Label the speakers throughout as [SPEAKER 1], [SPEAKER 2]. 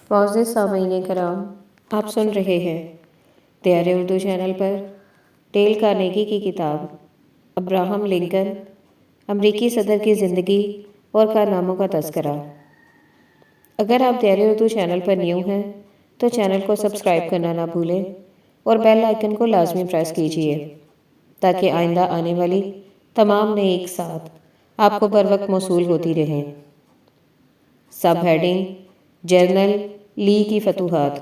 [SPEAKER 1] معزز سامعین کرام، آپ سن رہے ہیں تیار اردو چینل پر ڈیل کارنیگی کی کتاب ابراہم لنکن، امریکی صدر کی زندگی اور کارناموں کا تذکرہ۔ اگر آپ تیار اردو چینل پر نیو ہیں تو چینل کو سبسکرائب کرنا نہ بھولیں اور بیل آئیکن کو لازمی پریس کیجیے تاکہ آئندہ آنے والی تمام نئی ایک ساتھ آپ کو بر وقت موصول ہوتی رہیں۔ سب ہیڈنگ: جنرل لی کی فتوحات۔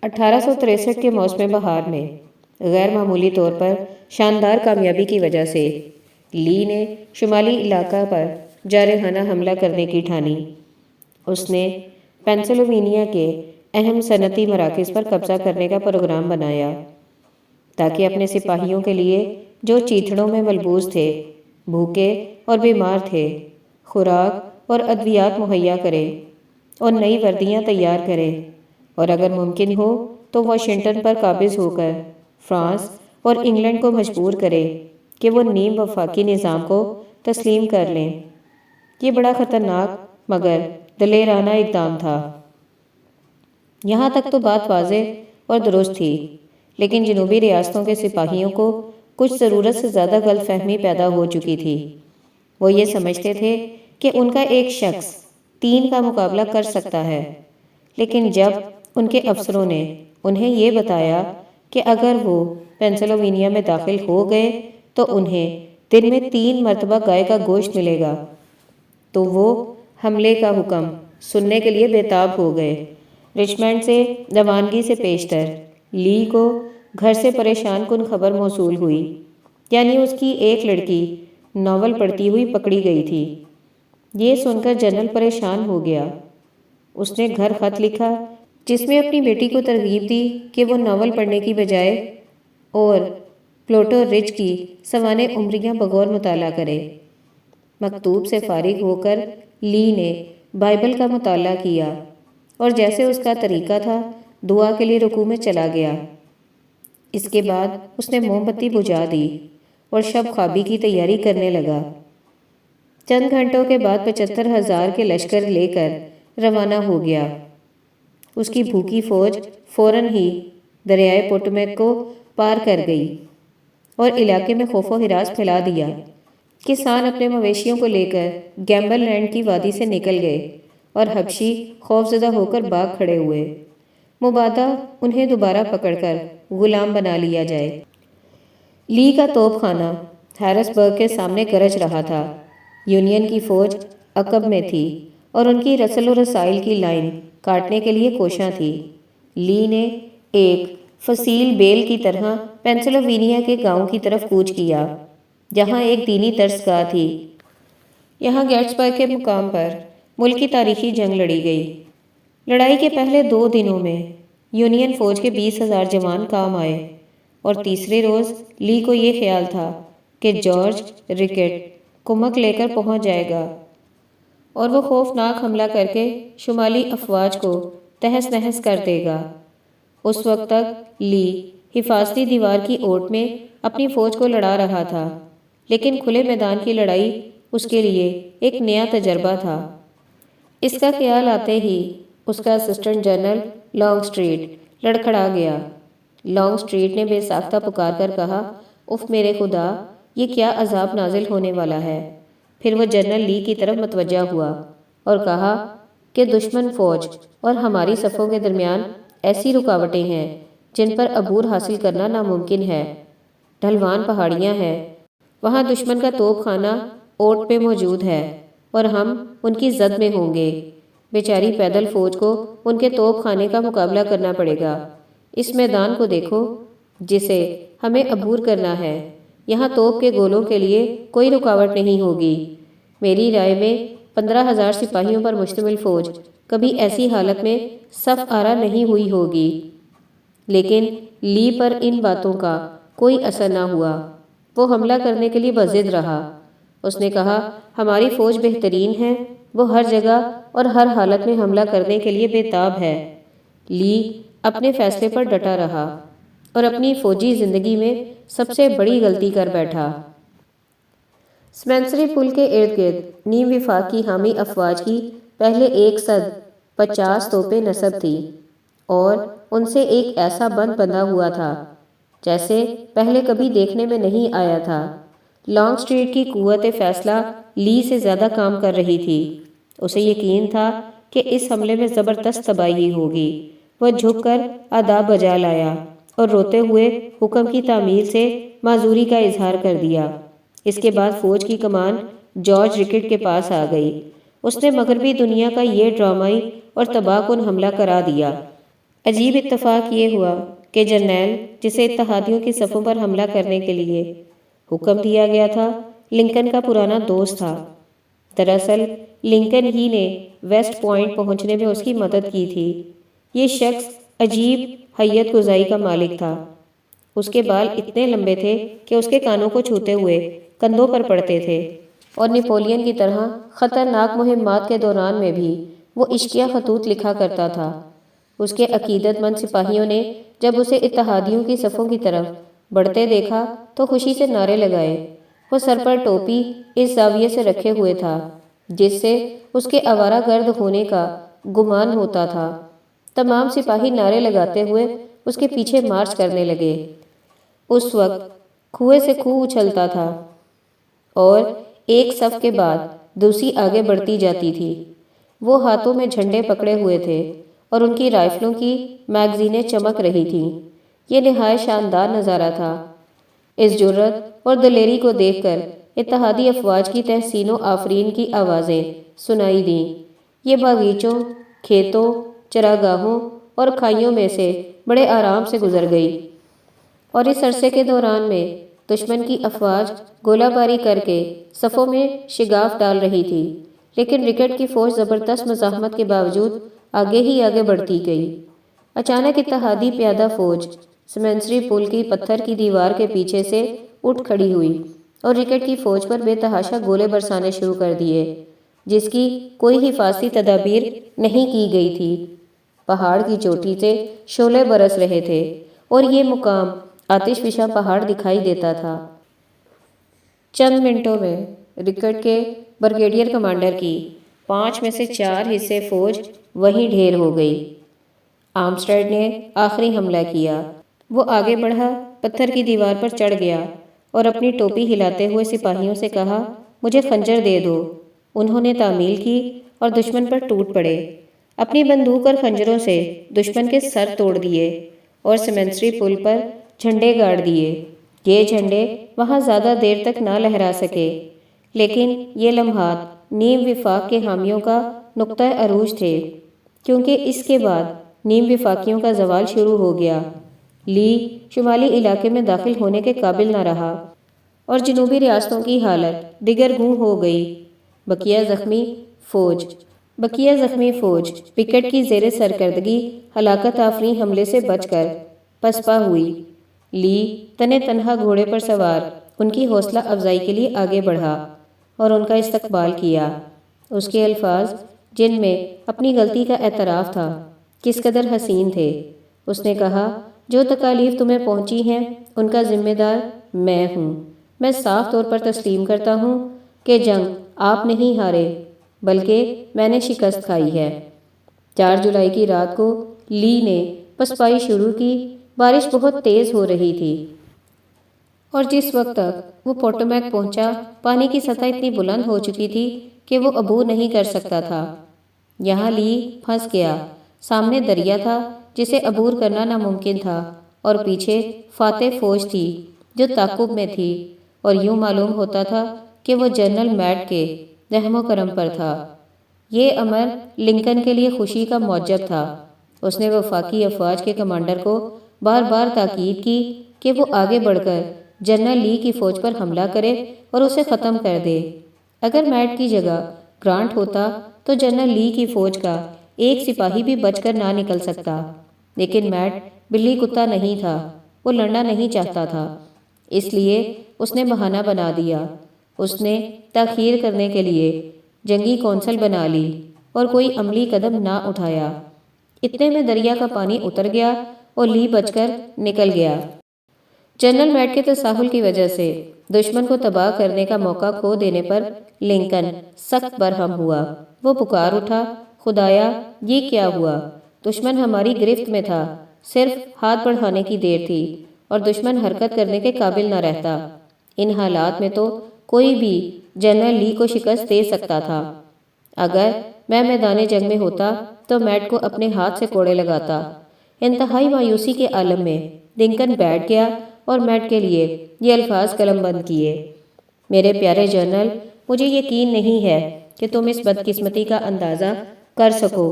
[SPEAKER 1] 1863 کے موسم بہار میں غیر معمولی طور پر شاندار کامیابی کی وجہ سے لی نے شمالی علاقہ پر جارحانہ حملہ کرنے کی ٹھانی۔ اس نے پینسلوینیا کے اہم صنعتی مراکز پر قبضہ کرنے کا پروگرام بنایا تاکہ اپنے سپاہیوں کے لیے جو چیتڑوں میں ملبوس تھے، بھوکے اور بیمار تھے، خوراک اور ادویات مہیا کرے اور نئی وردیاں تیار کرے، اور اگر ممکن ہو تو واشنگٹن پر قابض ہو کر فرانس اور انگلینڈ کو مجبور کرے کہ وہ نیم وفاقی نظام کو تسلیم کر لیں۔ یہ بڑا خطرناک مگر دلیرانہ اقدام تھا۔ یہاں تک تو بات واضح اور درست تھی، لیکن جنوبی ریاستوں کے سپاہیوں کو کچھ ضرورت سے زیادہ غلط فہمی پیدا ہو چکی تھی۔ وہ یہ سمجھتے تھے کہ ان کا ایک شخص 3 کا مقابلہ کر سکتا ہے، لیکن جب ان کے افسروں نے انہیں یہ بتایا کہ اگر وہ پینسلوینیا میں داخل ہو گئے تو انہیں دن میں 3 مرتبہ گائے کا گوشت ملے گا، تو وہ حملے کا حکم سننے کے لیے بےتاب ہو گئے۔ رچمنڈ سے روانگی سے پیشتر لی کو گھر سے پریشان کن خبر موصول ہوئی، یعنی اس کی ایک لڑکی ناول پڑھتی ہوئی پکڑی گئی تھی۔ یہ سن کر جنرل پریشان ہو گیا۔ اس نے گھر خط لکھا جس میں اپنی بیٹی کو ترغیب دی کہ وہ ناول پڑھنے کی بجائے اور پلوٹو رچ کی سوانح عمریاں بغور مطالعہ کرے۔ مکتوب سے فارغ ہو کر لی نے بائبل کا مطالعہ کیا اور جیسے اس کا طریقہ تھا دعا کے لیے رکوع میں چلا گیا۔ اس کے بعد اس نے موم بتی بجھا دی اور شب خوابی کی تیاری کرنے لگا۔ چند گھنٹوں کے بعد 75,000 کے لشکر لے کر روانہ ہو گیا۔ اس کی بھوکی فوج فوراً ہی دریائے پوٹومیک کو پار کر گئی اور علاقے میں خوف و ہراس پھیلا دیا۔ کسان اپنے مویشیوں کو لے کر گیمبل لینڈ کی وادی سے نکل گئے اور حبشی خوفزدہ ہو کر بھاگ کھڑے ہوئے، مبادا انہیں دوبارہ پکڑ کر غلام بنا لیا جائے۔ لی کا توپ خانہ ہیرس برگ کے سامنے گرج رہا تھا۔ یونین کی فوج عقب میں تھی اور ان کی رسل و رسائل کی لائن کاٹنے کے لیے کوشاں تھی۔ لی نے ایک فصیل بیل کی طرح پینسلوینیا کے گاؤں کی طرف کوچ کیا جہاں ایک دینی درسگاہ تھی۔ یہاں گیٹسبرگ کے مقام پر ملک کی تاریخی جنگ لڑی گئی۔ لڑائی کے پہلے 2 دنوں میں یونین فوج کے 20,000 جوان کام آئے، اور تیسرے روز لی کو یہ خیال تھا کہ جارج رکٹ کمک لے کر پہنچ جائے گا اور وہ خوفناک حملہ کر کے شمالی افواج کو تہس نہس کر دے گا۔ اس وقت تک لی حفاظتی دیوار کی اوٹ میں اپنی فوج کو لڑا رہا تھا، لیکن کھلے میدان کی لڑائی اس کے لیے ایک نیا تجربہ تھا۔ اس کا خیال آتے ہی اس کا اسسٹنٹ جنرل لانگ سٹریٹ لڑکھڑا گیا۔ لانگ سٹریٹ نے بے ساختہ پکار کر کہا، اف میرے خدا، یہ کیا عذاب نازل ہونے والا ہے؟ پھر وہ جنرل لی کی طرف متوجہ ہوا اور کہا کہ دشمن فوج اور ہماری صفوں کے درمیان ایسی رکاوٹیں ہیں جن پر عبور حاصل کرنا ناممکن ہے۔ ڈھلوان پہاڑیاں ہیں، وہاں دشمن کا توپ خانہ اوٹ پہ موجود ہے اور ہم ان کی زد میں ہوں گے۔ بیچاری پیدل فوج کو ان کے توپ خانے کا مقابلہ کرنا پڑے گا۔ اس میدان کو دیکھو جسے ہمیں عبور کرنا ہے، یہاں توپ کے گولوں کے لیے کوئی رکاوٹ نہیں ہوگی۔ میری رائے میں 15,000 سپاہیوں پر مشتمل فوج کبھی ایسی حالت میں صف آرا نہیں ہوئی ہوگی۔ لیکن لی پر ان باتوں کا کوئی اثر نہ ہوا۔ وہ حملہ کرنے کے لیے بضد رہا۔ اس نے کہا، ہماری فوج بہترین ہے، وہ ہر جگہ اور ہر حالت میں حملہ کرنے کے لیے بےتاب ہے۔ لی اپنے فیصلے پر ڈٹا رہا اور اپنی فوجی زندگی میں سب سے بڑی غلطی کر بیٹھا۔ سپنسری پل کے ارد گرد نیم وفاق کی حامی افواج کی پہلے 1 صد 50 توپیں نصب تھی اور ان سے ایک ایسا بند بندھا ہوا تھا جیسے پہلے کبھی دیکھنے میں نہیں آیا تھا۔ لانگ سٹریٹ کی قوت فیصلہ لی سے زیادہ کام کر رہی تھی۔ اسے یقین تھا کہ اس حملے میں زبردست تباہی ہوگی۔ وہ جھک کر آداب بجا لایا اور روتے ہوئے حکم کی تعمیل سے معذوری کا اظہار کر دیا۔ اس کے بعد فوج کی کمان جارج رکٹ کے پاس آ گئی۔ اس نے مغربی دنیا کا یہ ڈرامائی اور تباہ کن حملہ کرا دیا۔ عجیب اتفاق یہ ہوا کہ جرنیل جسے اتحادیوں کی صفوں پر حملہ کرنے کے لیے حکم دیا گیا تھا، لنکن کا پرانا دوست تھا۔ دراصل لنکن ہی نے ویسٹ پوائنٹ پہنچنے میں اس کی مدد کی تھی۔ یہ شخص عجیب حیت گزائی کا مالک تھا۔ اس کے بال اتنے لمبے تھے کہ اس کے کانوں کو چھوتے ہوئے کندھوں پر پڑتے تھے، اور نیپولین کی طرح خطرناک مہمات کے دوران میں بھی وہ عشقیہ خطوط لکھا کرتا تھا۔ اس کے عقیدت مند سپاہیوں نے جب اسے اتحادیوں کی صفوں کی طرف بڑھتے دیکھا تو خوشی سے نعرے لگائے۔ وہ سر پر ٹوپی اس زاویے سے رکھے ہوئے تھا جس سے اس کے آوارہ گرد ہونے کا گمان ہوتا تھا۔ تمام سپاہی نعرے لگاتے ہوئے اس کے پیچھے مارچ کرنے لگے۔ اس وقت کھوے سے کھو اچھلتا تھا اور ایک صف کے بعد دوسری آگے بڑھتی جاتی تھی۔ وہ ہاتھوں میں جھنڈے پکڑے ہوئے تھے اور ان کی رائفلوں کی میگزینیں چمک رہی تھیں۔ یہ نہایت شاندار نظارہ تھا۔ اس جرأت اور دلیری کو دیکھ کر اتحادی افواج کی تحسین و آفرین کی آوازیں سنائی دیں۔ یہ باغیچوں، کھیتوں، چراگاہوں اور کھائیوں میں سے بڑے آرام سے گزر گئی، اور اس عرصے کے دوران میں دشمن کی افواج گولہ باری کر کے صفوں میں شگاف ڈال رہی تھی، لیکن رکٹ کی فوج زبردست مزاحمت کے باوجود آگے ہی آگے بڑھتی گئی۔ اچانک اتحادی پیادہ فوج سمنسری پل کی پتھر کی دیوار کے پیچھے سے اٹھ کھڑی ہوئی اور رکٹ کی فوج پر بے تحاشا گولے برسانے شروع کر دیے، جس کی کوئی حفاظتی تدابیر نہیں کی گئی تھی۔ پہاڑ کی چوٹی سے شعلے برس رہے تھے اور یہ مقام آتش فشاں پہاڑ دکھائی دیتا تھا۔ چند منٹوں میں رکٹ کے بریگیڈیئر کمانڈر کی 5 میں سے 4 حصے فوج وہیں ڈھیر ہو گئی۔ آرمسٹرڈ نے آخری حملہ کیا۔ وہ آگے بڑھا، پتھر کی دیوار پر چڑھ گیا اور اپنی ٹوپی ہلاتے ہوئے سپاہیوں سے کہا، مجھے خنجر دے دو۔ انہوں نے تعمیل کی اور دشمن پر ٹوٹ پڑے۔ اپنی بندوق اور خنجروں سے دشمن کے سر توڑ دیے اور سمنسری پل پر جھنڈے گاڑ دیے۔ یہ جھنڈے وہاں زیادہ دیر تک نہ لہرا سکے، لیکن یہ لمحات نیم وفاق کے حامیوں کا نقطہ عروج تھے، کیونکہ اس کے بعد نیم وفاقیوں کا زوال شروع ہو گیا۔ لی شمالی علاقے میں داخل ہونے کے قابل نہ رہا اور جنوبی ریاستوں کی حالت دگرگوں ہو گئی۔ بقیہ زخمی فوج رکٹ کی زیر سرکردگی ہلاکت آفریں حملے سے بچ کر پسپا ہوئی۔ لی تنے تنہا گھوڑے پر سوار ان کی حوصلہ افزائی کے لیے آگے بڑھا اور ان کا استقبال کیا۔ اس کے الفاظ، جن میں اپنی غلطی کا اعتراف تھا، کس قدر حسین تھے۔ اس نے کہا، جو تکالیف تمہیں پہنچی ہیں ان کا ذمہ دار میں ہوں۔ میں صاف طور پر تسلیم کرتا ہوں کہ جنگ آپ نہیں ہارے بلکہ میں نے شکست کھائی ہے۔ 4 جولائی کی رات کو لی نے پسپائی شروع کی۔ بارش بہت تیز ہو رہی تھی اور جس وقت تک وہ پوٹومیک پہنچا، پانی کی سطح اتنی بلند ہو چکی تھی کہ وہ عبور نہیں کر سکتا تھا۔ یہاں لی پھنس گیا۔ سامنے دریا تھا جسے عبور کرنا ناممکن تھا، اور پیچھے فاتح فوج تھی جو تعاقب میں تھی، اور یوں معلوم ہوتا تھا کہ وہ جنرل میڈ کے رحم و کرم پر تھا۔ یہ امر لنکن کے لیے خوشی کا موجب تھا۔ اس نے وفاقی افواج کے کمانڈر کو بار بار تاکید کی کہ وہ آگے بڑھ کر جنرل لی کی فوج پر حملہ کرے اور اسے ختم کر دے۔ اگر میڈ کی جگہ گرانٹ ہوتا تو جنرل لی کی فوج کا ایک سپاہی بھی بچ کر نہ نکل سکتا، لیکن میڈ بلی کتا نہیں تھا، وہ لڑنا نہیں چاہتا تھا۔ اس لیے اس نے بہانہ بنا دیا۔ اس نے تاخیر کرنے کے لیے جنگی کونسل بنا لی اور کوئی عملی قدم نہ اٹھایا۔ اتنے میں دریا کا پانی اتر گیا اور لی بچ کر نکل گیا۔ جنرل میڈ کے تساہل کی وجہ سے دشمن کو تباہ کرنے کا موقع کھو دینے پر لنکن سخت برہم ہوا۔ وہ پکار اٹھا، خدایا یہ کیا ہوا؟ دشمن ہماری گرفت میں تھا، صرف ہاتھ بڑھانے کی دیر تھی اور دشمن حرکت کرنے کے قابل نہ رہتا۔ ان حالات میں تو کوئی بھی جنرل لی کو شکست دے سکتا تھا۔ اگر میں میدان جنگ میں ہوتا تو میٹ کو اپنے ہاتھ سے کوڑے لگاتا۔ انتہائی مایوسی کے عالم میں لنکن بیٹھ گیا اور میٹ کے لیے یہ الفاظ قلم بند کیے: میرے پیارے جنرل، مجھے یقین نہیں ہے کہ تم اس بدقسمتی کا اندازہ کر سکو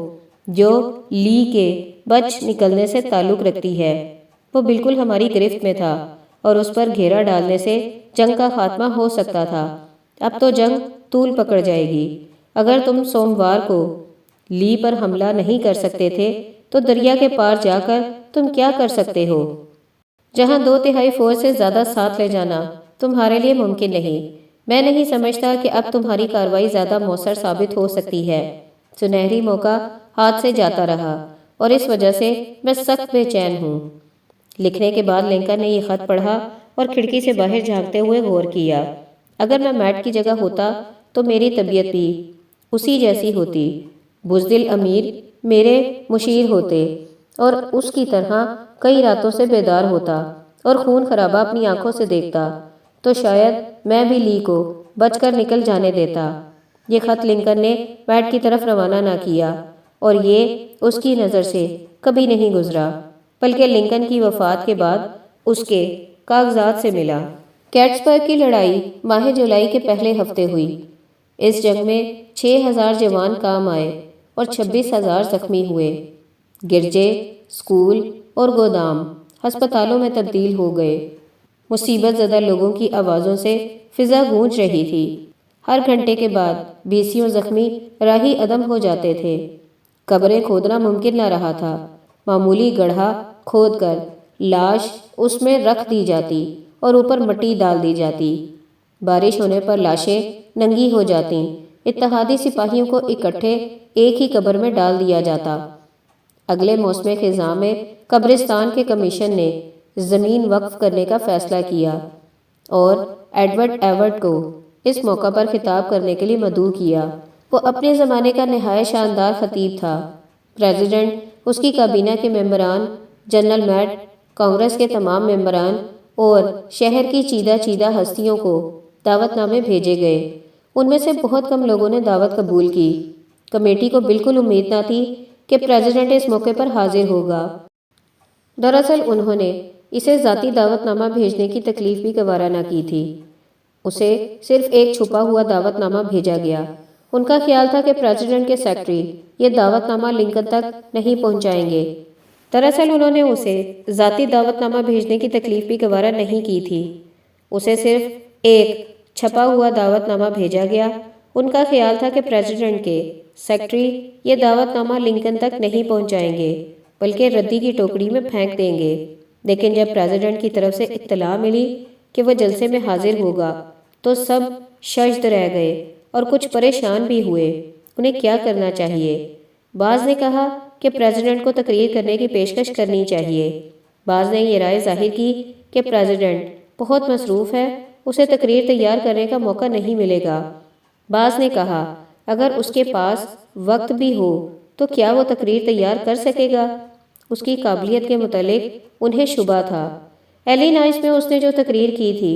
[SPEAKER 1] جو لی کے بچ نکلنے سے تعلق رکھتی ہے۔ وہ بالکل ہماری گرفت میں تھا اور اس پر گھیرا ڈالنے سے جنگ کا خاتمہ ہو سکتا تھا۔ اب تو جنگ طول پکڑ جائے گی۔ اگر تم سوموار کو لی پر حملہ نہیں کر سکتے تھے تو دریا کے پار جا کر تم کیا کر سکتے ہو، جہاں 2/3 فوج سے زیادہ ساتھ لے جانا تمہارے لیے ممکن نہیں۔ میں نہیں سمجھتا کہ اب تمہاری کارروائی زیادہ مؤثر ثابت ہو سکتی ہے۔ سنہری موقع ہاتھ سے جاتا رہا اور اس وجہ سے میں سخت بے چین ہوں۔ لکھنے کے بعد لنکن نے یہ خط پڑھا اور کھڑکی سے باہر جھانکتے ہوئے غور کیا۔ اگر میں میٹ کی جگہ ہوتا تو میری طبیعت بھی اسی جیسی ہوتی۔ بزدل امیر میرے مشیر ہوتے اور اس کی طرح کئی راتوں سے بیدار ہوتا اور خون خرابہ اپنی آنکھوں سے دیکھتا، تو شاید میں بھی لی کو بچ کر نکل جانے دیتا۔ یہ خط لنکن نے میٹ کی طرف روانہ نہ کیا اور یہ اس کی نظر سے کبھی نہیں گزرا، بلکہ لنکن کی وفات کے بعد اس کے کاغذات سے ملا۔ گیٹسبرگ کی لڑائی ماہ جولائی کے پہلے ہفتے ہوئی۔ اس جنگ میں 6000 جوان کام آئے اور 26,000 زخمی ہوئے۔ گرجے، اسکول اور گودام ہسپتالوں میں تبدیل ہو گئے۔ مصیبت زدہ لوگوں کی آوازوں سے فضا گونج رہی تھی۔ ہر گھنٹے کے بعد 20 زخمی راہی عدم ہو جاتے تھے۔ قبریں کھودنا ممکن نہ رہا تھا۔ معمولی گڑھا کھود کر لاش اس میں رکھ دی جاتی اور اوپر مٹی ڈال دی جاتی۔ بارش ہونے پر لاشیں ننگی ہو جاتیں۔ اتحادی سپاہیوں کو اکٹھے ایک ہی قبر میں ڈال دیا جاتا۔ اگلے موسم خزاں میں قبرستان کے کمیشن نے زمین وقف کرنے کا فیصلہ کیا اور ایڈورڈ ایورٹ کو اس موقع پر خطاب کرنے کے لیے مدعو کیا۔ وہ اپنے زمانے کا نہایت شاندار خطیب تھا۔ پریزیڈنٹ، اس کی کابینہ کے ممبران، جنرل میٹ، کانگریس کے تمام ممبران اور شہر کی چیدہ ہستیوں کو دعوت نامے بھیجے گئے۔ ان میں سے بہت کم لوگوں نے دعوت قبول کی۔ کمیٹی کو بالکل امید نہ تھی کہ پریزیڈنٹ اس موقع پر حاضر ہوگا۔ دراصل انہوں نے اسے ذاتی دعوت نامہ بھیجنے کی تکلیف بھی گوارا نہ کی تھی۔ اسے صرف ایک چھپا ہوا دعوت نامہ بھیجا گیا۔ ان کا خیال تھا کہ پریزیڈنٹ کے سیکرٹری یہ دعوت نامہ لنکن تک نہیں پہنچائیں گے۔ دراصل انہوں نے اسے ذاتی دعوت نامہ بھیجنے کی تکلیف بھی گوارا نہیں کی تھی۔ اسے صرف ایک چھپا ہوا دعوت نامہ بھیجا گیا۔ ان کا خیال تھا کہ پریزیڈنٹ کے سیکرٹری یہ دعوت نامہ لنکن تک نہیں پہنچائیں گے بلکہ ردی کی ٹوکری میں پھینک دیں گے۔ لیکن جب پریزیڈنٹ کی طرف سے اطلاع ملی کہ وہ جلسے میں حاضر ہوگا تو سب ششدر رہ گئے اور کچھ پریشان بھی ہوئے۔ انہیں کیا کرنا چاہیے؟ بعض نے کہا کہ پریزیڈنٹ کو تقریر کرنے کی پیشکش کرنی چاہیے۔ بعض نے یہ رائے ظاہر کی کہ پریزیڈنٹ بہت مصروف ہے، اسے تقریر تیار کرنے کا موقع نہیں ملے گا۔ بعض نے کہا اگر اس کے پاس وقت بھی ہو تو کیا وہ تقریر تیار کر سکے گا؟ اس کی قابلیت کے متعلق انہیں شبہ تھا۔ ایلینائس میں اس نے جو تقریر کی تھی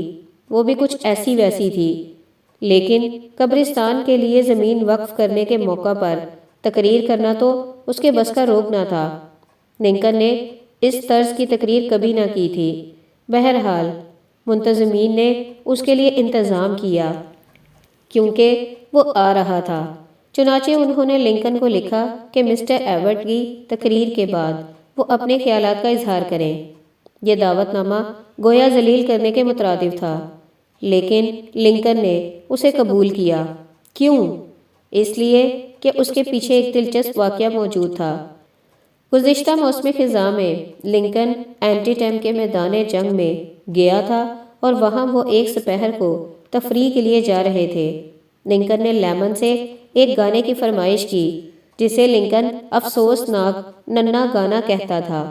[SPEAKER 1] وہ بھی کچھ ایسی ویسی تھی، لیکن قبرستان کے لیے زمین وقف کرنے کے موقع پر تقریر کرنا تو اس کے بس کا روگ نہ تھا۔ لنکن نے اس طرز کی تقریر کبھی نہ کی تھی۔ بہرحال منتظمین نے اس کے لیے انتظام کیا کیونکہ وہ آ رہا تھا۔ چنانچہ انہوں نے لنکن کو لکھا کہ مسٹر ایورٹ کی تقریر کے بعد وہ اپنے خیالات کا اظہار کریں۔ یہ دعوت نامہ گویا ذلیل کرنے کے مترادف تھا، لیکن لنکن نے اسے قبول کیا۔ کیوں؟ اس لیے کہ اس کے پیچھے ایک دلچسپ واقعہ موجود تھا۔ گزشتہ موسم خزاں میں لنکن اینٹی ٹیم کے میدان جنگ میں گیا تھا اور وہاں وہ ایک سپہر کو تفریح کے لیے جا رہے تھے۔ لنکن نے لیمن سے ایک گانے کی فرمائش کی جسے لنکن افسوسناک ننھا گانا کہتا تھا۔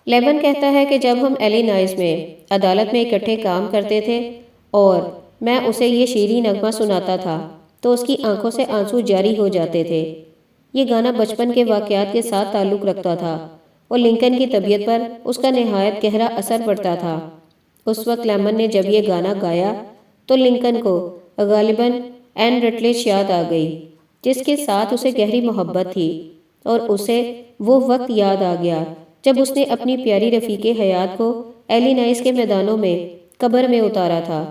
[SPEAKER 1] لیمن کہتا ہے کہ جب ہم ایلینائس میں عدالت میں اکٹھے کام کرتے تھے اور میں اسے یہ شیریں نغمہ سناتا تھا تو اس کی آنکھوں سے آنسو جاری ہو جاتے تھے۔ یہ گانا بچپن کے واقعات کے ساتھ تعلق رکھتا تھا اور لنکن کی طبیعت پر اس کا نہایت گہرا اثر پڑتا تھا۔ اس وقت لیمن نے جب یہ گانا گایا تو لنکن کو غالباً این رٹلج یاد آ گئی، جس کے ساتھ اسے گہری محبت تھی، اور اسے وہ وقت یاد آ گیا جب اس نے اپنی پیاری رفیق حیات کو ایلینائس کے میدانوں میں قبر میں اتارا تھا۔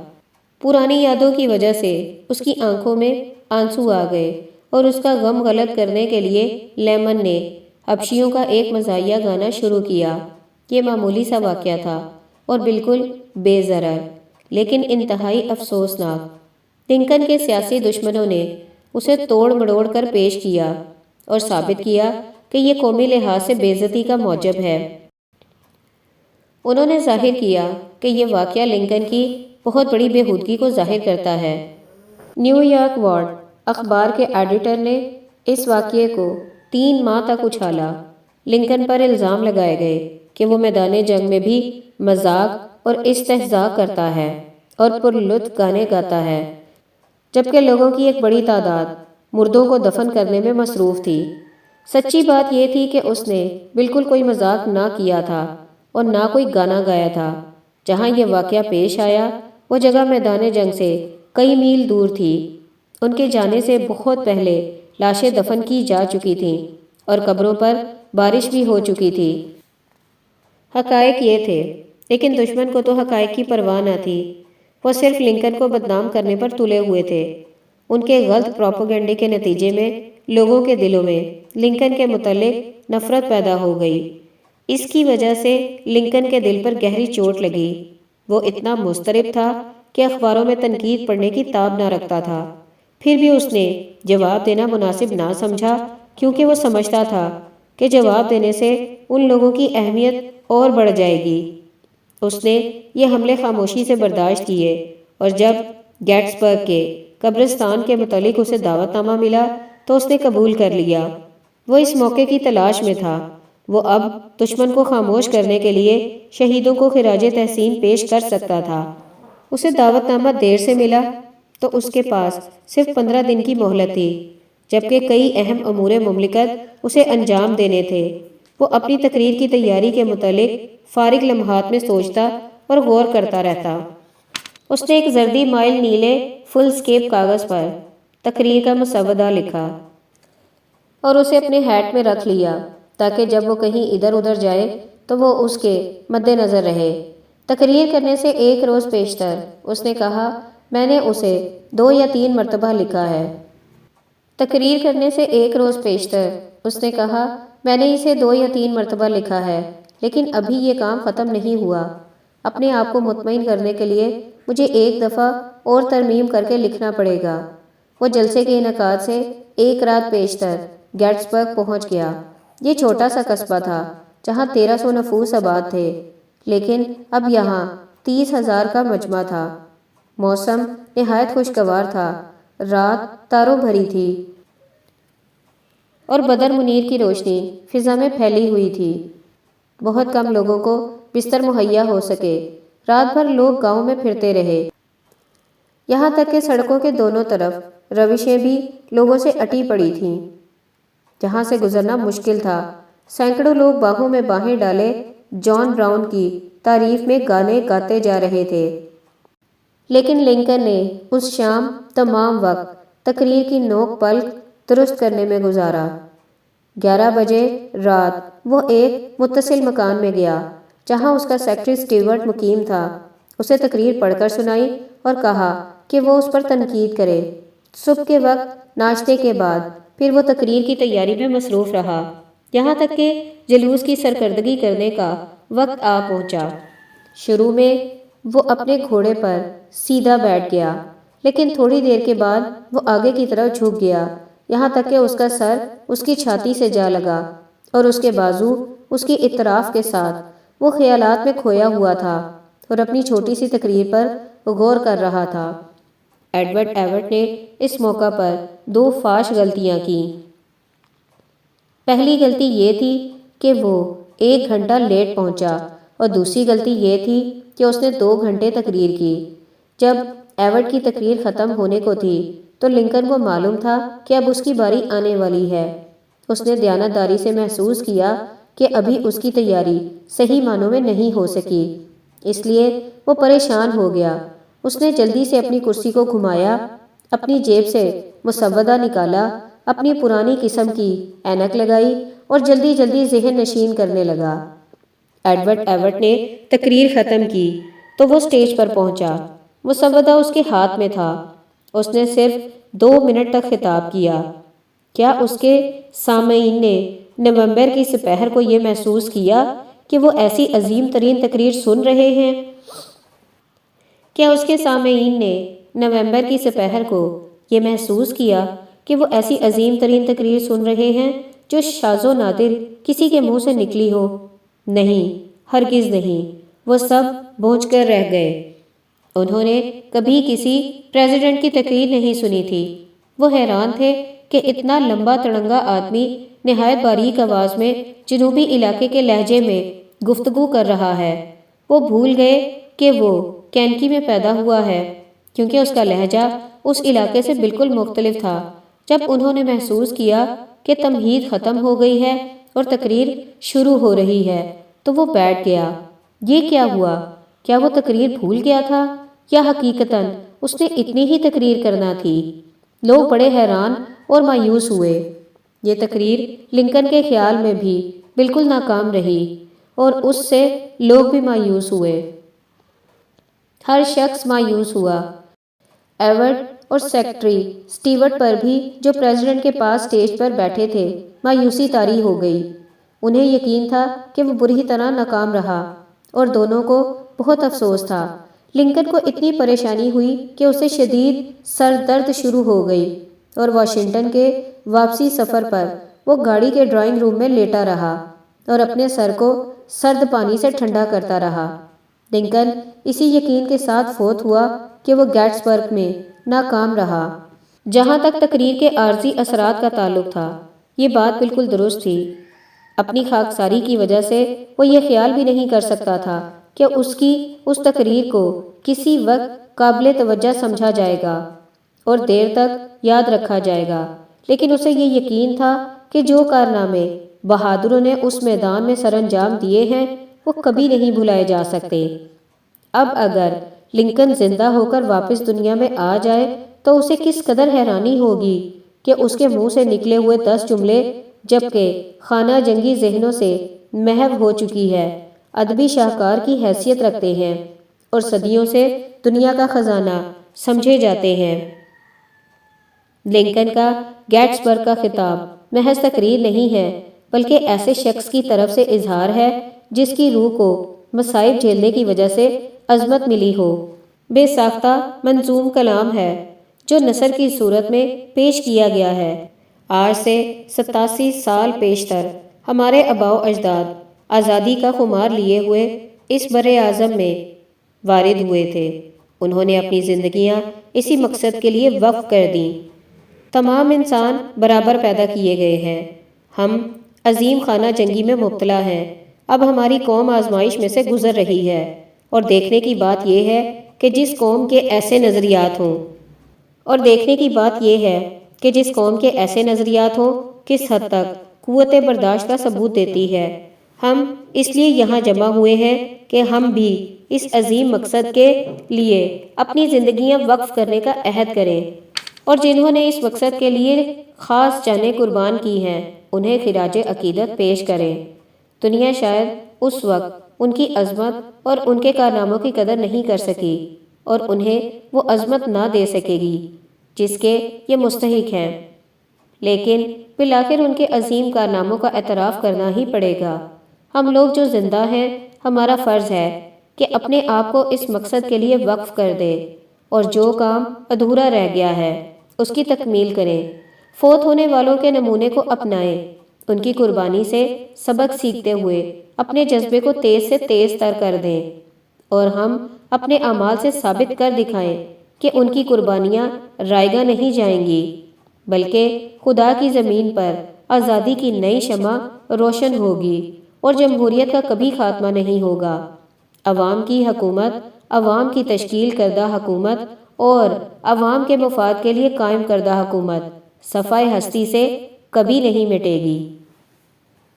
[SPEAKER 1] پرانی یادوں کی وجہ سے اس کی آنکھوں میں آنسو آ گئے اور اس کا غم غلط کرنے کے لیے لیمن نے حبشیوں کا ایک مزاحیہ گانا شروع کیا۔ یہ معمولی سا واقعہ تھا اور بالکل بے ضرر، لیکن انتہائی افسوسناک۔ لنکن کے سیاسی دشمنوں نے اسے توڑ مڑوڑ کر پیش کیا اور ثابت کیا کہ یہ قومی لحاظ سے بے عزتی کا موجب ہے۔ انہوں نے ظاہر کیا کہ یہ واقعہ لنکن کی بہت بڑی بےہودگی کو ظاہر کرتا ہے۔ نیو یارک ورلڈ اخبار کے ایڈیٹر نے اس واقعے کو 3 ماہ تک اچھالا۔ لنکن پر الزام لگائے گئے کہ وہ میدان جنگ میں بھی مذاق اور استہزاء کرتا ہے اور پرلطف گانے گاتا ہے، جبکہ لوگوں کی ایک بڑی تعداد مردوں کو دفن کرنے میں مصروف تھی۔ سچی بات یہ تھی کہ اس نے بالکل کوئی مذاق نہ کیا تھا اور نہ کوئی گانا گایا تھا۔ جہاں یہ واقعہ پیش آیا وہ جگہ میدان جنگ سے کئی میل دور تھی۔ ان کے جانے سے بہت پہلے لاشیں دفن کی جا چکی تھیں اور قبروں پر بارش بھی ہو چکی تھی۔ حقائق یہ تھے، لیکن دشمن کو تو حقائق کی پرواہ نہ تھی۔ وہ صرف لنکن کو بدنام کرنے پر تلے ہوئے تھے۔ ان کے غلط پروپیگنڈے کے نتیجے میں لوگوں کے دلوں میں لنکن کے متعلق نفرت پیدا ہو گئی۔ اس کی وجہ سے لنکن کے دل پر گہری چوٹ لگی۔ وہ اتنا مضطرب تھا کہ اخباروں میں تنقید پڑھنے کی تاب نہ رکھتا تھا۔ پھر بھی اس نے جواب دینا مناسب نہ سمجھا، کیونکہ وہ سمجھتا تھا کہ جواب دینے سے ان لوگوں کی اہمیت اور بڑھ جائے گی۔ اس نے یہ حملے خاموشی سے برداشت کیے، اور جب گیٹسبرگ کے قبرستان کے متعلق اسے دعوت نامہ ملا تو اس نے قبول کر لیا۔ وہ اس موقع کی تلاش میں تھا۔ وہ اب دشمن کو خاموش کرنے کے لیے شہیدوں کو خراج تحسین پیش کر سکتا تھا۔ اسے دعوت نامہ دیر سے ملا تو اس کے پاس صرف 15 دن کی مہلت تھی، جبکہ کئی اہم امور مملکت اسے انجام دینے تھے۔ وہ اپنی تقریر کی تیاری کے متعلق فارغ لمحات میں سوچتا اور غور کرتا رہتا۔ اس نے ایک زردی مائل نیلے فل سکیپ کاغذ پر تقریر کا مسودہ لکھا اور اسے اپنے ہیٹ میں رکھ لیا تاکہ جب وہ کہیں ادھر ادھر جائے تو وہ اس کے مد نظر رہے۔ تقریر کرنے سے 1 روز پیشتر اس نے کہا، میں نے اسے 2 یا 3 مرتبہ لکھا ہے۔ تقریر کرنے سے 1 روز پیشتر اس نے کہا، میں نے اسے 2 یا 3 مرتبہ لکھا ہے، لیکن ابھی یہ کام ختم نہیں ہوا۔ اپنے آپ کو مطمئن کرنے کے لیے مجھے 1 دفعہ اور ترمیم کر کے لکھنا پڑے گا۔ وہ جلسے کے انعقاد سے 1 رات پیشتر گیٹسبرگ پہنچ گیا۔ یہ چھوٹا سا قصبہ تھا جہاں 1300 نفوس آباد تھے، لیکن اب یہاں 30,000 کا مجمع تھا۔ موسم نہایت خوشگوار تھا، رات تاروں بھری تھی اور بدر منیر کی روشنی فضا میں پھیلی ہوئی تھی۔ بہت کم لوگوں کو بستر مہیا ہو سکے۔ رات بھر لوگ گاؤں میں پھرتے رہے، یہاں تک کہ سڑکوں کے دونوں طرف روشیں بھی لوگوں سے اٹی پڑی تھیں، جہاں سے گزرنا مشکل تھا۔ سینکڑوں لوگ باہوں میں باہیں ڈالے جان براؤن کی تعریف میں گانے گاتے جا رہے تھے، لیکن لنکن نے اس شام تمام وقت تقریر کی نوک پلک درست کرنے میں گزارا۔ 11 بجے رات وہ ایک متصل مکان میں گیا جہاں اس کا سیکرٹری سٹیورٹ مقیم تھا۔ اسے تقریر پڑھ کر سنائی اور کہا کہ وہ اس پر تنقید کرے۔ صبح کے وقت ناشتے کے بعد پھر وہ تقریر کی تیاری میں مصروف رہا، یہاں تک کہ جلوس کی سرکردگی کرنے کا وقت آ پہنچا۔ شروع میں وہ اپنے گھوڑے پر سیدھا بیٹھ گیا، لیکن تھوڑی دیر کے بعد وہ آگے کی طرف جھک گیا، یہاں تک کہ اس کا سر اس کی چھاتی سے جا لگا اور اس کے بازو اس کی اطراف کے ساتھ۔ وہ خیالات میں کھویا ہوا تھا اور اپنی چھوٹی سی تقریر پر غور کر رہا تھا۔ ایڈورڈ ایوٹ نے اس موقع پر 2 فاش غلطیاں کیں۔ پہلی غلطی یہ تھی کہ وہ 1 گھنٹہ لیٹ پہنچا، اور دوسری غلطی یہ تھی کہ اس نے 2 گھنٹے تقریر کی۔ جب ایوٹ کی تقریر ختم ہونے کو تھی تو لنکن کو معلوم تھا کہ اب اس کی باری آنے والی ہے۔ اس نے دیانتداری سے محسوس کیا کہ ابھی اس کی تیاری صحیح معنوں میں نہیں ہو سکی، اس لیے وہ پریشان ہو گیا۔ اس نے جلدی سے اپنی کرسی کو گھمایا، اپنی جیب سے مسودہ نکالا، اپنی پرانی قسم کی اینک لگائی اور جلدی جلدی ذہن نشین کرنے لگا۔ ایڈورڈ ایوٹ نے تقریر ختم کی تو وہ سٹیج پر پہنچا۔ مسودہ اس کے ہاتھ میں تھا۔ اس نے صرف 2 منٹ تک خطاب کیا۔ کیا اس کے سامعین نے نومبر کی سپہر کو یہ محسوس کیا کہ وہ ایسی عظیم ترین تقریر سن رہے ہیں؟ کیا اس کے سامعین نے نومبر کی سپہر کو یہ محسوس کیا کہ وہ ایسی عظیم ترین تقریر سن رہے ہیں جو شاذ و نادر کسی کے منہ سے نکلی ہو؟ نہیں، ہرگز نہیں۔ وہ سب بونجھ کر رہ گئے۔ انہوں نے کبھی کسی پریزیڈنٹ کی تقریر نہیں سنی تھی۔ وہ حیران تھے کہ اتنا لمبا تڑنگا آدمی نہایت باریک آواز میں جنوبی علاقے کے لہجے میں گفتگو کر رہا ہے۔ وہ بھول گئے کہ وہ کینکی میں پیدا ہوا ہے، کیونکہ اس کا لہجہ اس علاقے سے بالکل مختلف تھا۔ جب انہوں نے محسوس کیا کہ تمہید ختم ہو گئی ہے اور تقریر شروع ہو رہی ہے تو وہ بیٹھ گیا۔ یہ کیا ہوا؟ کیا وہ تقریر بھول گیا تھا یا حقیقتاً اس نے اتنی ہی تقریر کرنا تھی؟ لوگ بڑے حیران اور مایوس ہوئے۔ یہ تقریر لنکن کے خیال میں بھی بالکل ناکام رہی اور اس سے لوگ بھی مایوس ہوئے۔ ہر شخص مایوس ہوا۔ ایوٹ اور سیکرٹری سٹیورٹ پر بھی، جو پریزیڈنٹ کے پاس سٹیج پر بیٹھے تھے، مایوسی طاری ہو گئی۔ انہیں یقین تھا کہ وہ بری طرح ناکام رہا اور دونوں کو بہت افسوس تھا۔ لنکن کو اتنی پریشانی ہوئی کہ اسے شدید سر درد شروع ہو گئی اور واشنگٹن کے واپسی سفر پر وہ گاڑی کے ڈرائنگ روم میں لیٹا رہا اور اپنے سر کو سرد پانی سے ٹھنڈا کرتا رہا۔ لنکن اسی یقین کے ساتھ فوت ہوا کہ وہ گیٹس برگ میں ناکام رہا۔ جہاں تک تقریر کے عارضی اثرات کا تعلق تھا، یہ بات بالکل درست تھی۔ اپنی خاکساری کی وجہ سے وہ یہ خیال بھی نہیں کر سکتا تھا کہ اس کی اس تقریر کو کسی وقت قابل توجہ سمجھا جائے گا اور دیر تک یاد رکھا جائے گا، لیکن اسے یہ یقین تھا کہ جو کارنامے بہادروں نے اس میدان میں سر انجام دیے ہیں وہ کبھی نہیں بھلائے جا سکتے۔ اب اگر لنکن زندہ ہو کر واپس دنیا میں آ جائے تو اسے کس قدر حیرانی ہوگی کہ اس کے منہ سے نکلے ہوئے 10 جملے، جبکہ خانہ جنگی ذہنوں سے محو ہو چکی ہے، ادبی شاہکار کی حیثیت رکھتے ہیں اور صدیوں سے دنیا کا خزانہ سمجھے جاتے ہیں۔ لنکن کا گیٹس برگ کا خطاب محض تقریر نہیں ہے، بلکہ ایسے شخص کی طرف سے اظہار ہے جس کی روح کو مصائب جھیلنے کی وجہ سے عظمت ملی ہو۔ بے ساختہ منظوم کلام ہے جو نثر کی صورت میں پیش کیا گیا ہے۔ آج سے 87 سال پیشتر ہمارے آباء و اجداد آزادی کا خمار لیے ہوئے اس بر اعظم میں وارد ہوئے تھے۔ انہوں نے اپنی زندگیاں اسی مقصد کے لیے وقف کر دیں۔ تمام انسان برابر پیدا کیے گئے ہیں۔ ہم عظیم خانہ جنگی میں مبتلا ہیں۔ اب ہماری قوم آزمائش میں سے گزر رہی ہے اور دیکھنے کی بات یہ ہے کہ جس قوم کے ایسے نظریات ہوں کس حد تک قوت برداشت کا ثبوت دیتی ہے۔ ہم اس لیے یہاں جمع ہوئے ہیں کہ ہم بھی اس عظیم مقصد کے لیے اپنی زندگیاں وقف کرنے کا عہد کریں اور جنہوں نے اس مقصد کے لیے خاص جانیں قربان کی ہیں انہیں خراج عقیدت پیش کریں۔ دنیا شاید اس وقت ان کی عظمت اور ان کے کارناموں کی قدر نہیں کر سکی اور انہیں وہ عظمت نہ دے سکے گی جس کے یہ مستحق ہیں، لیکن بالآخر ان کے عظیم کارناموں کا اعتراف کرنا ہی پڑے گا۔ ہم لوگ جو زندہ ہیں، ہمارا فرض ہے کہ اپنے آپ کو اس مقصد کے لیے وقف کر دیں اور جو کام ادھورا رہ گیا ہے اس کی تکمیل کریں۔ فوت ہونے والوں کے نمونے کو اپنائیں، ان کی قربانی سے سبق سیکھتے ہوئے اپنے جذبے کو تیز سے تیز تر کر دیں اور ہم اپنے اعمال سے ثابت کر دکھائیں کہ ان کی قربانیاں رائیگاں نہیں جائیں گی، بلکہ خدا کی زمین پر آزادی کی نئی شمع روشن ہوگی اور جمہوریت کا کبھی خاتمہ نہیں ہوگا۔ عوام کی حکومت، عوام کی تشکیل کردہ حکومت اور عوام کے مفاد کے لیے قائم کردہ حکومت صفائے ہستی سے کبھی نہیں مٹے گی۔